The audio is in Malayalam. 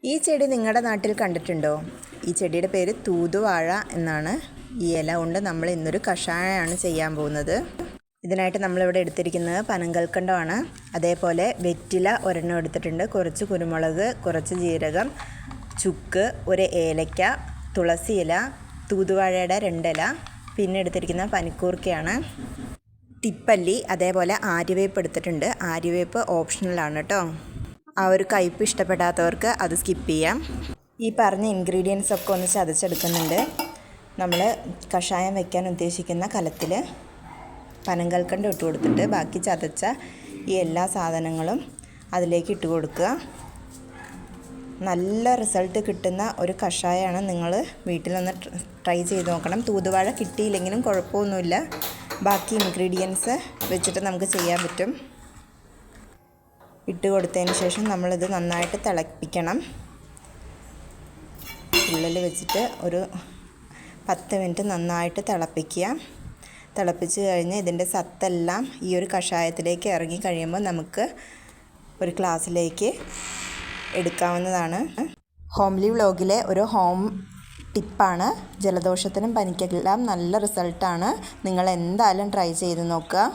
ഈ ചെടി നിങ്ങളുടെ നാട്ടിൽ കണ്ടിട്ടുണ്ടോ? ഈ ചെടിയുടെ പേര് തൂതുവാഴ എന്നാണ്. ഈ ഇല കൊണ്ട് നമ്മൾ ഇന്നൊരു കഷായമാണ് ചെയ്യാൻ പോകുന്നത്. ഇതിനായിട്ട് നമ്മളിവിടെ എടുത്തിരിക്കുന്നത് പനങ്കൽക്കണ്ടമാണ്. അതേപോലെ വെറ്റില ഒരെണ്ണം എടുത്തിട്ടുണ്ട്, കുറച്ച് കുരുമുളക്, കുറച്ച് ജീരകം, ചുക്ക്, ഒരു ഏലയ്ക്ക, തുളസി ഇല, തൂതുവാഴയുടെ 2 ഇല, പിന്നെ എടുത്തിരിക്കുന്ന പനിക്കൂർക്കയാണ്, തിപ്പല്ലി, അതേപോലെ ആര്യവേപ്പ് എടുത്തിട്ടുണ്ട്. ആര്യവേപ്പ് ഓപ്ഷണലാണ് കേട്ടോ. ആ ഒരു കയ്പ്പ് ഇഷ്ടപ്പെടാത്തവർക്ക് അത് സ്കിപ്പ് ചെയ്യാം. ഈ പറഞ്ഞ ഇൻഗ്രീഡിയൻസ് ഒക്കെ ഒന്ന് ചതച്ചെടുക്കുന്നുണ്ട്. നമ്മൾ കഷായം വയ്ക്കാൻ ഉദ്ദേശിക്കുന്ന കലത്തിൽ പനങ്കൽക്കണ്ടം ഇട്ട് കൊടുത്തിട്ട് ബാക്കി ചതച്ച ഈ എല്ലാ സാധനങ്ങളും അതിലേക്ക് ഇട്ട് കൊടുക്കുക. നല്ല റിസൾട്ട് കിട്ടുന്ന ഒരു കഷായമാണ്. നിങ്ങൾ വീട്ടിലൊന്ന് ട്രൈ ചെയ്ത് നോക്കണം. തൂതുവാഴ കിട്ടിയില്ലെങ്കിലും കുഴപ്പമൊന്നുമില്ല, ബാക്കി ഇൻഗ്രീഡിയൻസ് വെച്ചിട്ട് നമുക്ക് ചെയ്യാൻ പറ്റും. ഇട്ട് കൊടുത്തതിന് ശേഷം നമ്മളിത് നന്നായിട്ട് തിളപ്പിക്കണം. ഉള്ളിൽ വെച്ചിട്ട് ഒരു 10 മിനിറ്റ് നന്നായിട്ട് തിളപ്പിക്കുക. തിളപ്പിച്ച് കഴിഞ്ഞ് ഇതിൻ്റെ സത്തെല്ലാം ഈ ഒരു കഷായത്തിലേക്ക് ഇറങ്ങി കഴിയുമ്പോൾ നമുക്ക് ഒരു ഗ്ലാസ്സിലേക്ക് എടുക്കാവുന്നതാണ്. ഹോംലി വ്ലോഗിലെ ഒരു ഹോം ടിപ്പാണ്. ജലദോഷത്തിനും പനിക്കെല്ലാം നല്ല റിസൾട്ടാണ്. നിങ്ങൾ എന്തായാലും ട്രൈ ചെയ്ത് നോക്കുക.